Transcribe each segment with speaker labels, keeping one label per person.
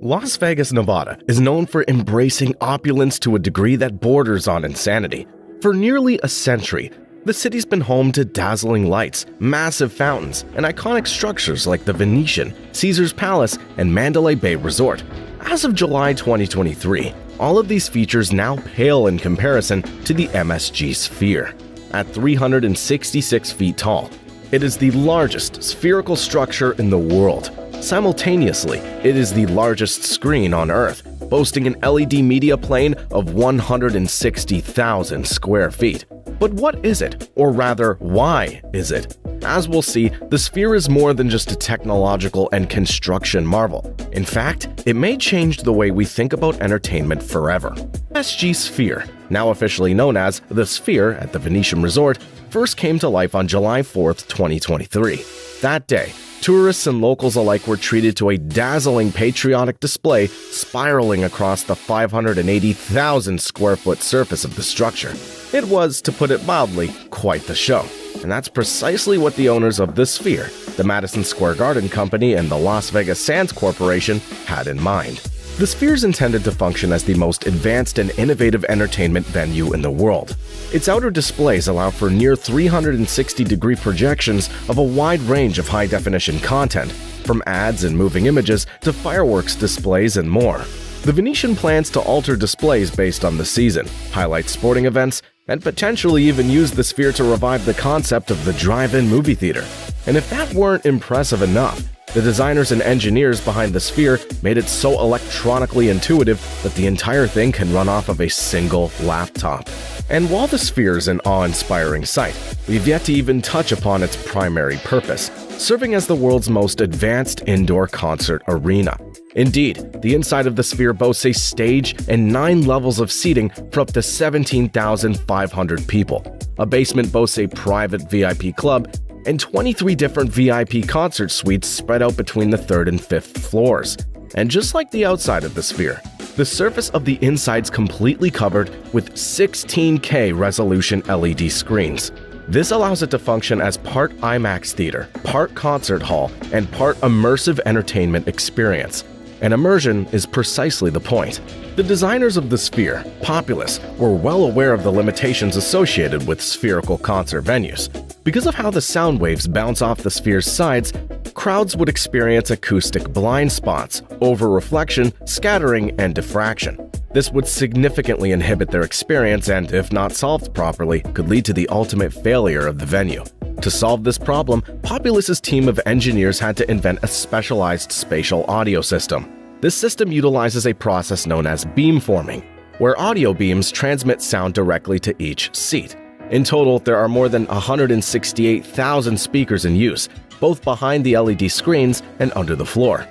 Speaker 1: Las Vegas, Nevada is known for embracing opulence to a degree that borders on insanity. For nearly a century, the city's been home to dazzling lights, massive fountains, and iconic structures like the Venetian, Caesars Palace, and Mandalay Bay Resort. As of July 2023, all of these features now pale in comparison to the MSG Sphere. At 366 feet tall, it is the largest spherical structure in the world. Simultaneously, it is the largest screen on Earth, boasting an LED media plane of 160,000 square feet. But what is it? Or rather, why is it? As we'll see, the Sphere is more than just a technological and construction marvel. In fact, it may change the way we think about entertainment forever. MSG Sphere, now officially known as the Sphere at the Venetian Resort, first came to life on July 4th, 2023. That day, tourists and locals alike were treated to a dazzling patriotic display spiraling across the 580,000 square foot surface of the structure. It was, to put it mildly, quite the show. And that's precisely what the owners of the Sphere, the Madison Square Garden Company and the Las Vegas Sands Corporation, had in mind. The Sphere is intended to function as the most advanced and innovative entertainment venue in the world. Its outer displays allow for near 360-degree projections of a wide range of high-definition content, from ads and moving images to fireworks displays and more. The Venetian plans to alter displays based on the season, highlight sporting events, and potentially even use the Sphere to revive the concept of the drive-in movie theater. And if that weren't impressive enough, the designers and engineers behind the Sphere made it so electronically intuitive that the entire thing can run off of a single laptop. And while the Sphere is an awe-inspiring sight, we've yet to even touch upon its primary purpose, serving as the world's most advanced indoor concert arena. Indeed, the inside of the Sphere boasts a stage and 9 levels of seating for up to 17,500 people. A basement boasts a private VIP club and 23 different VIP concert suites spread out between the 3rd and 5th floors. And just like the outside of the Sphere, the surface of the inside's completely covered with 16K resolution LED screens. This allows it to function as part IMAX theater, part concert hall, and part immersive entertainment experience. And immersion is precisely the point. The designers of the Sphere, Populous, were well aware of the limitations associated with spherical concert venues. Because of how the sound waves bounce off the Sphere's sides, crowds would experience acoustic blind spots, over-reflection, scattering, and diffraction. This would significantly inhibit their experience and, if not solved properly, could lead to the ultimate failure of the venue. To solve this problem, Populous's team of engineers had to invent a specialized spatial audio system. This system utilizes a process known as beamforming, where audio beams transmit sound directly to each seat. In total, there are more than 168,000 speakers in use, both behind the LED screens and under the floor.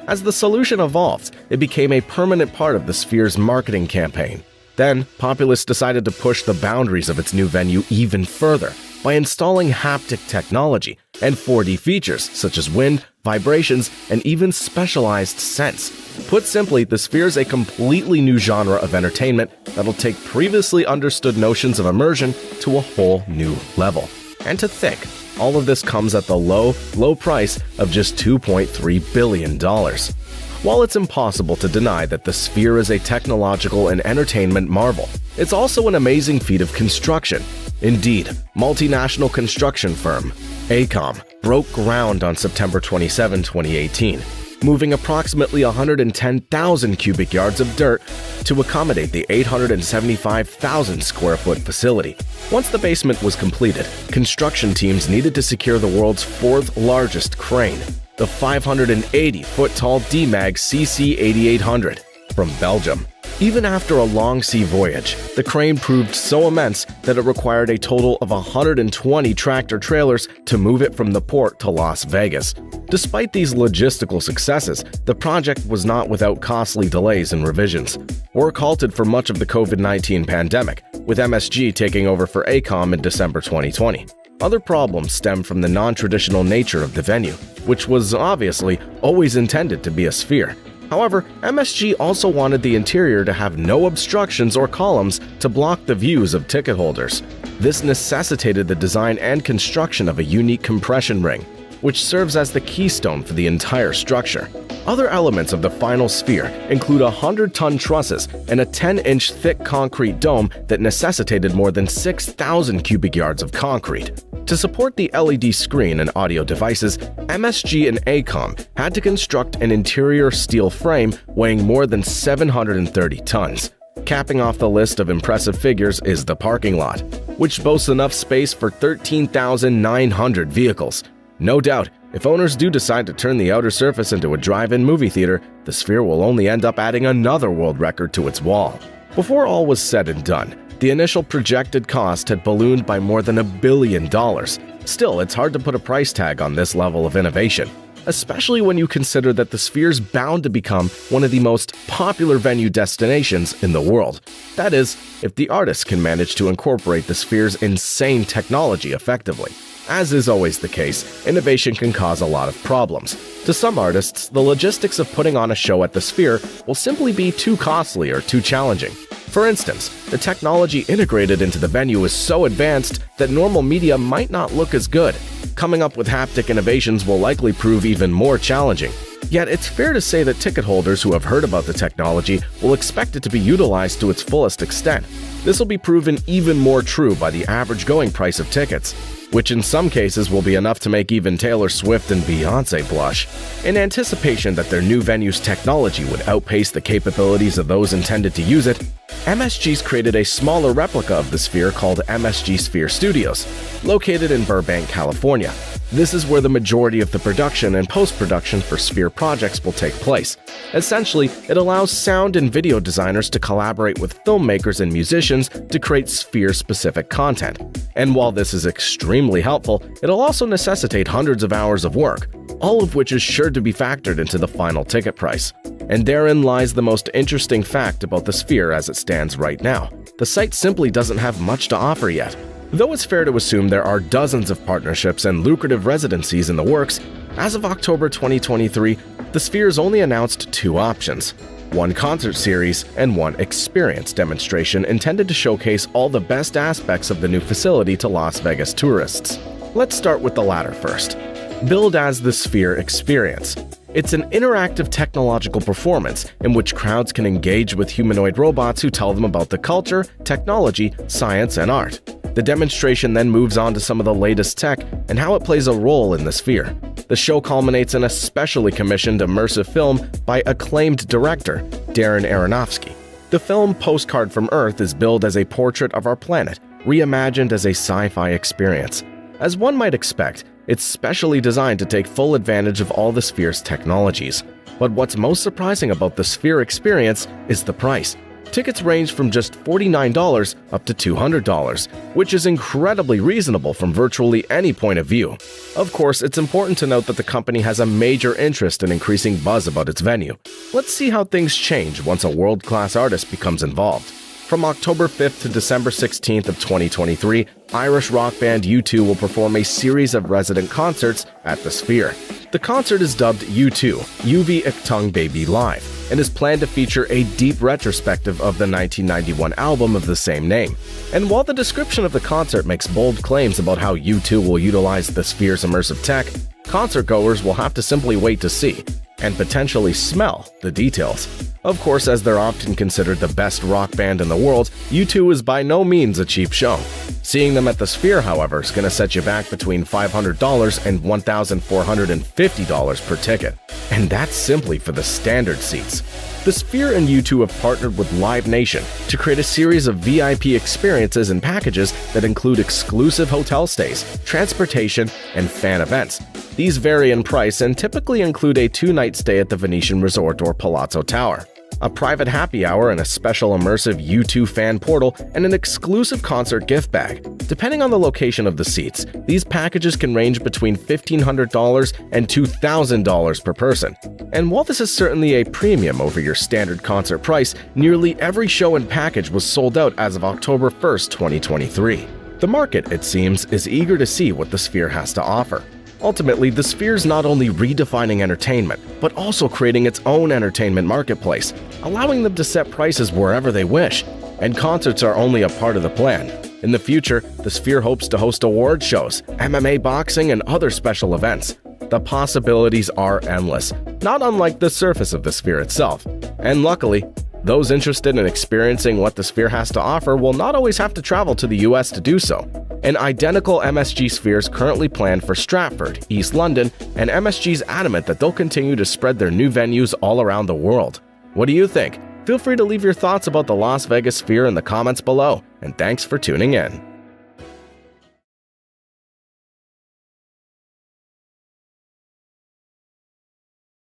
Speaker 1: As the solution evolved, it became a permanent part of the Sphere's marketing campaign. Then, Populous decided to push the boundaries of its new venue even further by installing haptic technology and 4D features such as wind, vibrations, and even specialized scents. Put simply, the Sphere is a completely new genre of entertainment that'll take previously understood notions of immersion to a whole new level. And to think, all of this comes at the low price of just $2.3 billion. While it's impossible to deny that the Sphere is a technological and entertainment marvel, it's also an amazing feat of construction. Indeed, multinational construction firm AECOM broke ground on September 27, 2018, moving approximately 110,000 cubic yards of dirt to accommodate the 875,000 square foot facility. Once the basement was completed, construction teams needed to secure the world's 4th largest crane, the 580-foot-tall Demag CC8800 from Belgium. Even after a long sea voyage, the crane proved so immense that it required a total of 120 tractor-trailers to move it from the port to Las Vegas. Despite these logistical successes, the project was not without costly delays and revisions. Work halted for much of the COVID-19 pandemic, with MSG taking over for AECOM in December 2020. Other problems stem from the non-traditional nature of the venue, which was obviously always intended to be a sphere. However, MSG also wanted the interior to have no obstructions or columns to block the views of ticket holders. This necessitated the design and construction of a unique compression ring. which serves as the keystone for the entire structure. Other elements of the final sphere include 100-ton trusses and a 10-inch thick concrete dome that necessitated more than 6,000 cubic yards of concrete. To support the LED screen and audio devices, MSG and AECOM had to construct an interior steel frame weighing more than 730 tons. Capping off the list of impressive figures is the parking lot, which boasts enough space for 13,900 vehicles. No doubt, if owners do decide to turn the outer surface into a drive-in movie theater, the Sphere will only end up adding another world record to its wall. Before all was said and done, the initial projected cost had ballooned by more than $1 billion. Still, it's hard to put a price tag on this level of innovation, especially when you consider that the Sphere's bound to become one of the most popular venue destinations in the world. That is, if the artists can manage to incorporate the Sphere's insane technology effectively. As is always the case, innovation can cause a lot of problems. To some artists, the logistics of putting on a show at the Sphere will simply be too costly or too challenging. For instance, the technology integrated into the venue is so advanced that normal media might not look as good. Coming up with haptic innovations will likely prove even more challenging. Yet it's fair to say that ticket holders who have heard about the technology will expect it to be utilized to its fullest extent. This will be proven even more true by the average going price of tickets, which in some cases will be enough to make even Taylor Swift and Beyoncé blush. In anticipation that their new venue's technology would outpace the capabilities of those intended to use it, MSG's created a smaller replica of the Sphere called MSG Sphere Studios, located in Burbank, California. This is where the majority of the production and post-production for Sphere projects will take place. Essentially, it allows sound and video designers to collaborate with filmmakers and musicians to create Sphere-specific content. And while this is extremely helpful, it'll also necessitate hundreds of hours of work, all of which is sure to be factored into the final ticket price. And therein lies the most interesting fact about the Sphere as it stands right now. The site simply doesn't have much to offer yet. Though it's fair to assume there are dozens of partnerships and lucrative residencies in the works, as of October 2023, the Sphere's only announced 2 options: one concert series and one experience demonstration intended to showcase all the best aspects of the new facility to Las Vegas tourists. Let's start with the latter first. Billed as the Sphere Experience, it's an interactive technological performance in which crowds can engage with humanoid robots who tell them about the culture, technology, science, and art. The demonstration then moves on to some of the latest tech and how it plays a role in the Sphere. The show culminates in a specially commissioned immersive film by acclaimed director Darren Aronofsky. The film Postcard from Earth is billed as a portrait of our planet, reimagined as a sci-fi experience. As one might expect, it's specially designed to take full advantage of all the Sphere's technologies. But what's most surprising about the Sphere Experience is the price. Tickets range from just $49 up to $200, which is incredibly reasonable from virtually any point of view. Of course, it's important to note that the company has a major interest in increasing buzz about its venue. Let's see how things change once a world-class artist becomes involved. From October 5th to December 16th of 2023, Irish rock band U2 will perform a series of resident concerts at the Sphere. The concert is dubbed U2, Yuvi Iktung Baby Live, and is planned to feature a deep retrospective of the 1991 album of the same name. And while the description of the concert makes bold claims about how U2 will utilize the Sphere's immersive tech, concertgoers will have to simply wait to see, and potentially smell, the details. Of course, as they're often considered the best rock band in the world, U2 is by no means a cheap show. Seeing them at the Sphere, however, is going to set you back between $500 and $1,450 per ticket. And that's simply for the standard seats. The Sphere and U2 have partnered with Live Nation to create a series of VIP experiences and packages that include exclusive hotel stays, transportation, and fan events. These vary in price and typically include a 2-night stay at the Venetian Resort or Palazzo Tower, a private happy hour and a special immersive U2 fan portal, and an exclusive concert gift bag. Depending on the location of the seats, these packages can range between $1,500 and $2,000 per person. And while this is certainly a premium over your standard concert price, nearly every show and package was sold out as of October 1st, 2023. The market, it seems, is eager to see what the Sphere has to offer. Ultimately, the Sphere's not only redefining entertainment, but also creating its own entertainment marketplace, allowing them to set prices wherever they wish. And concerts are only a part of the plan. In the future, the Sphere hopes to host award shows, MMA boxing, and other special events. the possibilities are endless, not unlike the surface of the Sphere itself. And luckily, those interested in experiencing what the Sphere has to offer will not always have to travel to the US to do so. An identical MSG Sphere is currently planned for Stratford, East London, and MSG's adamant that they'll continue to spread their new venues all around the world. What do you think? Feel free to leave your thoughts about the Las Vegas Sphere in the comments below, and thanks for tuning in.